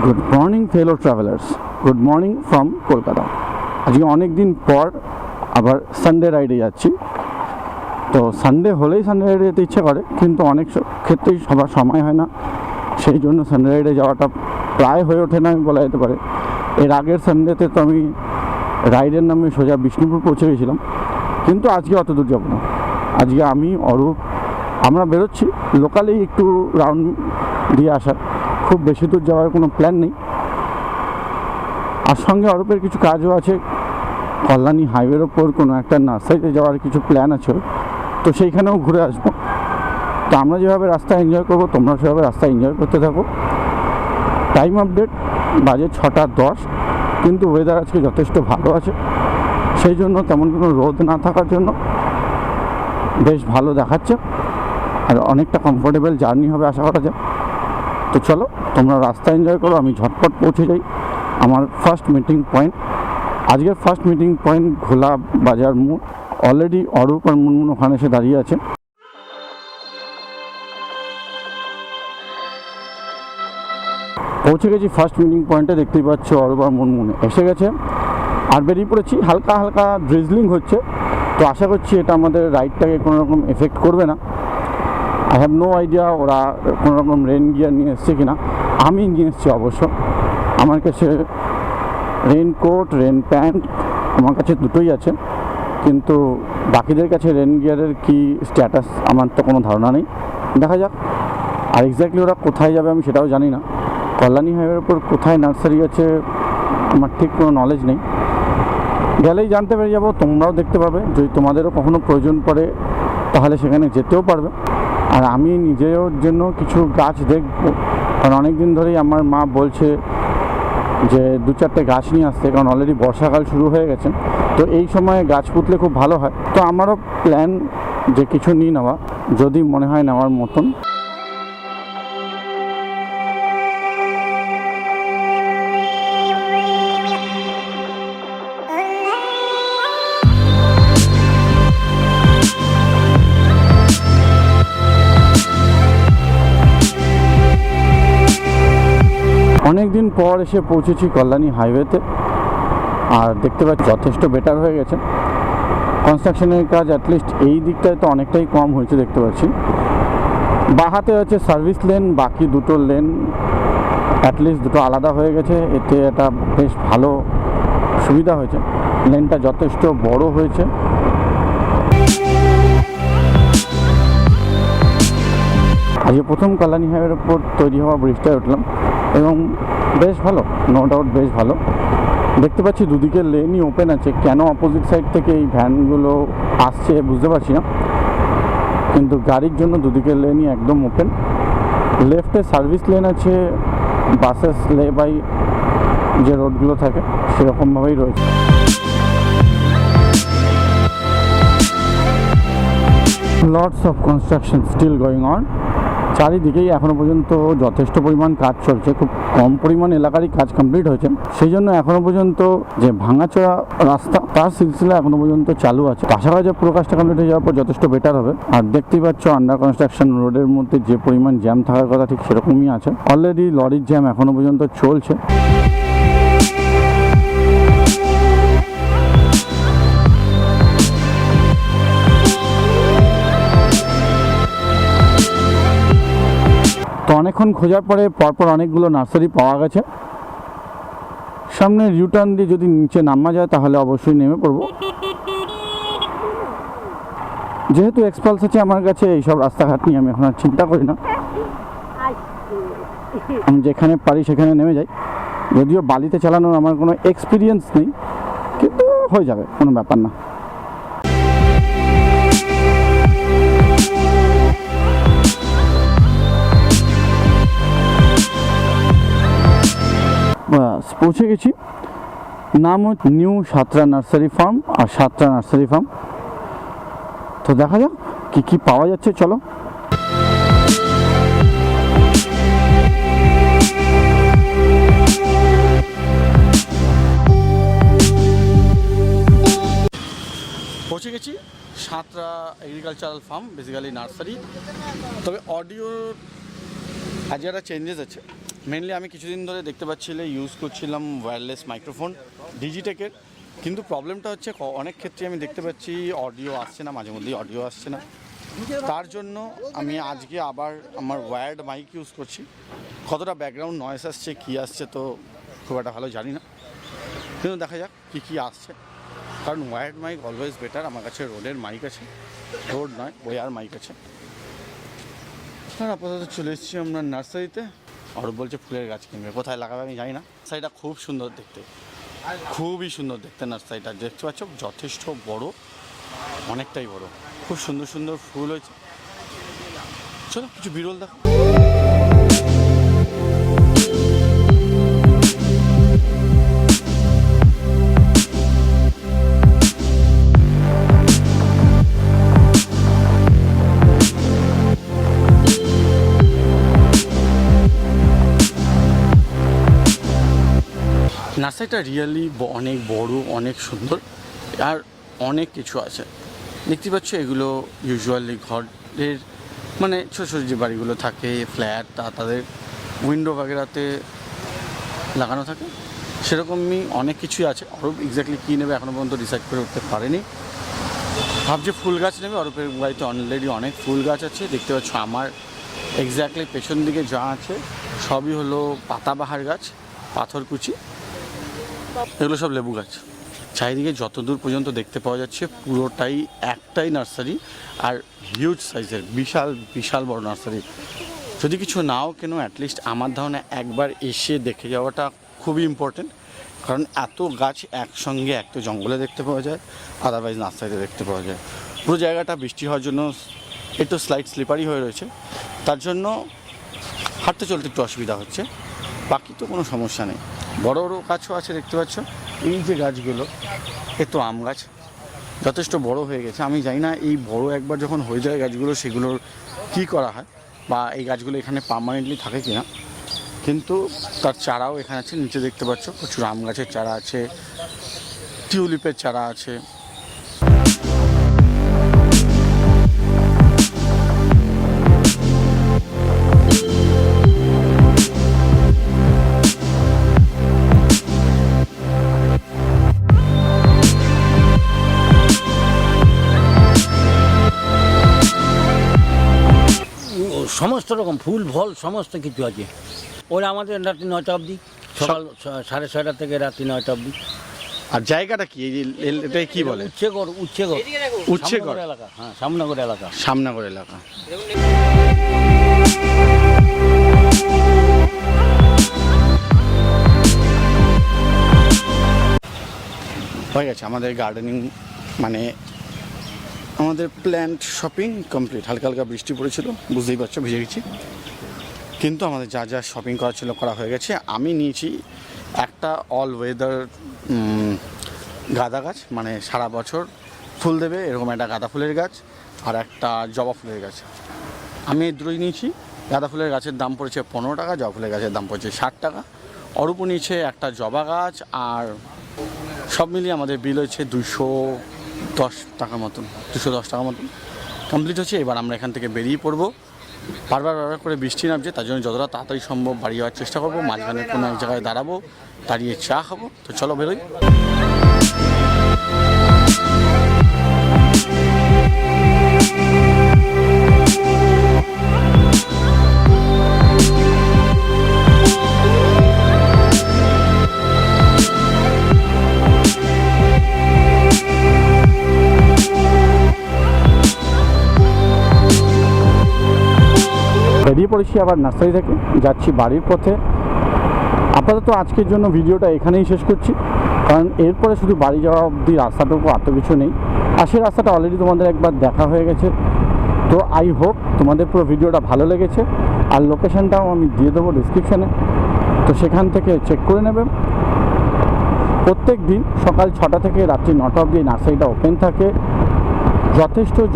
Good morning fellow travellers, good morning from Kolkata. আজকে অনেক দিন পর আবার সানডে রাইডে যাচ্ছি। তো সানডে হলেই সানডে রাইডে যেতে ইচ্ছে করে, কিন্তু অনেক ক্ষেত্রেই সবার সময় হয় না, সেই জন্য সানডে রাইডে যাওয়াটা প্রায় হয়ে ওঠে না বলা যেতে পারে। এর আগের সানডেতে তো আমি রাইডের নামে সোজা বিষ্ণুপুর পৌঁছে গেছিলাম, কিন্তু আজকে অত দূর যাবো না। আজকে আমি অরূপ আমরা বেরোচ্ছি লোকালেই একটু রাউন্ড দিয়ে আসার, খুব বেশি দূর যাওয়ার কোনো প্ল্যান নেই। আর সঙ্গে অরূপের কিছু কাজও আছে, কল্যাণী হাইওয়ের ওপর কোনো একটা নার্সারিতে যাওয়ার কিছু প্ল্যান আছে, তো সেইখানেও ঘুরে আসবো। তো আমরা যেভাবে রাস্তা এনজয় করবো, তোমরা সেভাবে রাস্তা এনজয় করতে থাকো। টাইম আপডেট বাজে 6:10, কিন্তু ওয়েদার আজকে যথেষ্ট ভালো আছে, সেই জন্য তেমন কোনো রোদ না থাকার জন্য বেশ ভালো দেখাচ্ছে, আর অনেকটা কমফোর্টেবল জার্নি হবে আশা করা যায়। তো চলো তোমরা রাস্তা এনজয় করো, আমি ঝটপট পৌঁছে যাই আমার ফার্স্ট মিটিং পয়েন্ট। আজকের ফার্স্ট মিটিং পয়েন্ট ঘোলা বাজার মোড়। অলরেডি অরূপ আর মুনমুন ওখানে এসে দাঁড়িয়ে আছে। পৌঁছে গেছি ফার্স্ট মিটিং পয়েন্টে, দেখতেই পাচ্ছ অরূপ আর মুনমুন এসে গেছে। আর বেরিয়ে পড়েছি, হালকা হালকা ড্রিজলিং হচ্ছে, তো আশা করছি এটা আমাদের রাইডটাকে কোনো রকম এফেক্ট করবে না। আই হ্যাভ নো আইডিয়া ওরা কোনো রকম রেন গিয়ার নিয়ে এসছে কিনা। আমি নিয়ে এসেছি অবশ্য, আমার কাছে রেনকোট রেন প্যান্ট আমার কাছে দুটোই আছে, কিন্তু বাকিদের কাছে রেন গিয়ারের কী স্ট্যাটাস আমার তো কোনো ধারণা নেই, দেখা যাক। আর এক্স্যাক্টলি ওরা কোথায় যাবে আমি সেটাও জানি না। কল্যাণী হাইওয়ের উপর কোথায় নার্সারি আছে আমার ঠিক কোনো নলেজ নেই, গেলেই জানতে পেরে যাবো। তোমরাও দেখতে পাবে, যদি তোমাদেরও কখনো প্রয়োজন পড়ে তাহলে সেখানে যেতেও পারবে। আর আমি নিজের জন্য কিছু গাছ দেখব, কারণ অনেক দিন ধরেই আমার মা বলছে যে 2-4টে গাছ নিয়ে আসতে, কারণ অলরেডি বর্ষাকাল শুরু হয়ে গেছে, তো এই সময়ে গাছ পুঁতলে খুব ভালো হয়। তো আমারও প্ল্যান যে কিছু নিয়ে নেওয়া, যদি মনে হয় নেওয়ার মতন। অনেক দিন পর এসে পৌঁছেছি কল্যাণী হাইওয়েতে, আর দেখতে পাচ্ছি যথেষ্ট বেটার হয়ে গেছে। কনস্ট্রাকশনের কাজ অ্যাটলিস্ট এই দিকটায় তো অনেকটাই কম হয়েছে দেখতে পাচ্ছি। বাহাতে হচ্ছে সার্ভিস লেন, বাকি দুটো লেন অ্যাটলিস্ট দুটো আলাদা হয়ে গেছে, এতে এটা বেশ ভালো সুবিধা হয়েছে। লেনটা যথেষ্ট বড় হয়েছে। আজকে প্রথম কল্যাণী হাইওয়ের ওপর তৈরি হওয়া ব্রিজটায় উঠলাম, এবং বেশ ভালো, নো ডাউট বেশ ভালো। দেখতে পাচ্ছি দুদিকের লেনই ওপেন আছে, কেন অপোজিট সাইড থেকে এই ভ্যানগুলো আসছে বুঝতে পারছি না, কিন্তু গাড়ির জন্য দুদিকের লেনই একদম ওপেন। লেফটে সার্ভিস লেন আছে, বাসেস লে বাই যে রোডগুলো থাকে সেরকমভাবেই রয়েছে। Lots of construction still going on. চারিদিকেই এখনও পর্যন্ত যথেষ্ট পরিমাণ কাজ চলছে, খুব কম পরিমাণ এলাকারই কাজ কমপ্লিট হয়েছে, সেই জন্য এখনও পর্যন্ত যে ভাঙাচোরা রাস্তা তার সিলসিলা এখনও পর্যন্ত চালু আছে। আশা করা যায় পুরো কাজটা কমপ্লিট হয়ে যাওয়ার পর যথেষ্ট বেটার হবে। আর দেখতেই পাচ্ছ আন্ডার কনস্ট্রাকশন রোডের মধ্যে যে পরিমাণ জ্যাম থাকার কথা ঠিক সেরকমই আছে। অলরেডি লরির জ্যাম এখনও পর্যন্ত চলছে। তো অনেকক্ষণ খোঁজার পরে পরপর অনেকগুলো নার্সারি পাওয়া গেছে। সামনে ইউটার্ন দিয়ে যদি নিচে নামা যায় তাহলে অবশ্যই নেমে পড়বো। যেহেতু এক্সপালস আছে আমার কাছে, এইসব রাস্তাঘাট নিয়ে আমি এখন আর চিন্তা করি না, আমি যেখানে পারি সেখানে নেমে যাই। যদিও বালিতে চালানোর আমার কোনো এক্সপিরিয়েন্স নেই, কিন্তু হয়ে যাবে, কোনো ব্যাপার না। পৌঁছে গেছি। নাম হচ্ছে নিউ সাঁতরা নার্সারি ফার্ম আর সাঁতরা নার্সারি ফার্ম। তো দেখা যাক কী কী পাওয়া যাচ্ছে, চলো। পৌঁছে গেছি Santra agricultural farm, basically nursery. তবে অডিওর আজ একটা চেঞ্জেস আছে, মেনলি আমি কিছুদিন ধরে দেখতে পাচ্ছিলে ইউজ করছিলাম ওয়্যারলেস মাইক্রোফোন ডিজিটেকের, কিন্তু প্রবলেমটা হচ্ছে অনেক ক্ষেত্রে আমি দেখতে পাচ্ছি অডিও আসছে না, মাঝে মধ্যেই অডিও আসছে না। তার জন্য আমি আজকে আবার আমার ওয়্যার্ড মাইক ইউজ করছি। কতটা ব্যাকগ্রাউন্ড নয়েস আসছে, কী আসছে তো খুব একটা ভালো জানি না, কিন্তু দেখা যাক কী আসছে। কারণ ওয়্যার্ড মাইক অলওয়েজ বেটার। আমার কাছে রোডের মাইক আছে, রোড নয় ওয়ার মাইক আছে। আর আপাতত চলে এসেছি আমরা নার্সারিতে। অরূপ বলছে ফুলের গাছ কিনবে, কোথায় লাগাবে আমি জানি না। নার্সারিটা খুব সুন্দর দেখতে, খুবই সুন্দর দেখতে নার্সারিটা, দেখতে পাচ্ছ যথেষ্ট বড়, অনেকটাই বড়, খুব সুন্দর সুন্দর ফুল হয়েছে। চলো কিছু বিরল দেখো। নার্সারিটা রিয়েলি অনেক বড়, অনেক সুন্দর, আর অনেক কিছু আছে দেখতে পাচ্ছ। এগুলো ইউজুয়ালি ঘরের মানে ছোটো ছোটো যে বাড়িগুলো থাকে, ফ্ল্যাট, তাদের উইন্ডো বাগেরাতে লাগানো থাকে, সেরকমই অনেক কিছুই আছে। অরূপ এক্স্যাক্টলি কী নেবে এখনও পর্যন্ত ডিসাইড করে উঠতে পারেনি। ভাবছে ফুল গাছ নেবে। অরূপের বাড়িতে অলরেডি অনেক ফুল গাছ আছে দেখতে পাচ্ছ। আমার এক্স্যাক্টলি পেছন দিকে যা আছে সবই হলো পাতাবাহার গাছ, পাথরকুচি, এগুলো সব লেবু গাছ। চারিদিকে যতদূর পর্যন্ত দেখতে পাওয়া যাচ্ছে পুরোটাই একটাই নার্সারি, আর হিউজ সাইজের, বিশাল বিশাল বড় নার্সারি। যদি কিছু নাও কেন, অ্যাটলিস্ট আমার ধারণা একবার এসে দেখে যাওয়াটা খুবই ইম্পর্টেন্ট। কারণ এত গাছ একসঙ্গে এক তো জঙ্গলে দেখতে পাওয়া যায়, আদারওয়াইজ নার্সারিতে দেখতে পাওয়া যায়। পুরো জায়গাটা বৃষ্টি হওয়ার জন্য একটু স্লাইড স্লিপারি হয়ে রয়েছে, তার জন্য হাঁটতে চলতে একটু অসুবিধা হচ্ছে, বাকি তো কোনো সমস্যা নেই। বড় বড় গাছও আছে দেখতে পাচ্ছ। এই যে গাছগুলো, এ তো আম গাছ, যথেষ্ট বড় হয়ে গেছে। আমি জানি না এই বড় একবার যখন হয়ে যায় গাছগুলো, সেগুলোর কী করা হয়, বা এই গাছগুলো এখানে পার্মানেন্টলি থাকে কিনা। কিন্তু তার চারাও এখানে আছে, নিচে দেখতে পাচ্ছ প্রচুর আম গাছের চারা আছে, টিউলিপের চারা আছে। সমস্ত রকম ফুল ফল সমস্ত কিছু আছে। ওরা আমাদের রাত্রি 9টা অবধি, সকাল 6:30 থেকে রাত্রি 9টা অবধি। আর জায়গাটা কি, এটাই কি বলে? উচ্ছেগড় এলাকা। হ্যাঁ, সামনগর এলাকা। সামনগর এলাকা। হয়ে গেছে আমাদের গার্ডেনিং, মানে আমাদের প্ল্যান্ট শপিং কমপ্লিট। হালকা হালকা বৃষ্টি পড়েছিল, বুঝতেই পারছো ভিজে গেছি, কিন্তু আমাদের যা যা শপিং করা ছিল করা হয়ে গেছে। আমি নিয়েছি একটা অল ওয়েদার গাঁদা গাছ, মানে সারা বছর ফুল দেবে এরকম একটা গাঁদা ফুলের গাছ, আর একটা জবা ফুলের গাছ। আমি এই দুটোই নিয়েছি। গাঁদা ফুলের গাছের দাম পড়েছে 15 টাকা, জবা ফুলের গাছের দাম পড়েছে 60 টাকা। অরূপ নিয়েছে একটা জবা গাছ, আর সব মিলিয়ে আমাদের বিল হচ্ছে 210 টাকার মতন, 210 টাকার মতন কমপ্লিট হচ্ছে। এবার আমরা এখান থেকে বেরিয়ে পড়বো। বারবার করে বৃষ্টি নামছে, তার জন্য যতটা তাড়াতাড়ি সম্ভব বাড়ি যাওয়ার চেষ্টা করবো। মাঝখানে কোনো এক জায়গায় দাঁড়াবো, দাঁড়িয়ে চা খাবো। তো চলো বেরোই। বেরিয়ে পড়েছি আবার নার্সারি থেকে, যাচ্ছি বাড়ির পথে। আপাতত আজকের জন্য ভিডিওটা এখানেই শেষ করছি, কারণ এরপরে শুধু বাড়ি যাওয়া অবধি রাস্তাটুকু এত কিছু নেই। আর সেই রাস্তাটা অলরেডি তোমাদের একবার দেখা হয়ে গেছে। তো আই হোপ তোমাদের পুরো ভিডিওটা ভালো লেগেছে, আর লোকেশানটাও আমি দিয়ে দেবো ডিসক্রিপশানে, তো সেখান থেকে চেক করে নেবে। প্রত্যেক দিন সকাল 6টা থেকে রাত্রি 9টা অবধি নার্সারিটা ওপেন থাকে।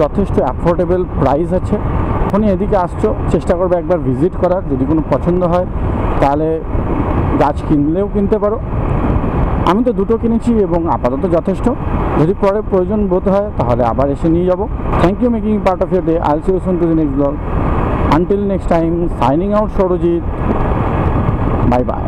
যথেষ্ট অ্যাফোর্ডেবল প্রাইস আছে। যখনই এদিকে আসছো চেষ্টা করবে একবার ভিজিট করার, যদি কোনো পছন্দ হয় তাহলে গাছ কিনলেও কিনতে পারো। আমি তো দুটো কিনেছি এবং আপাতত যথেষ্ট। যদি পরে প্রয়োজন বোধ হয় তাহলে আবার এসে নিয়ে যাব। Thank you making part of your day. I'll see you soon to the next blog. Until next time, signing out, Sourajit. Bye by.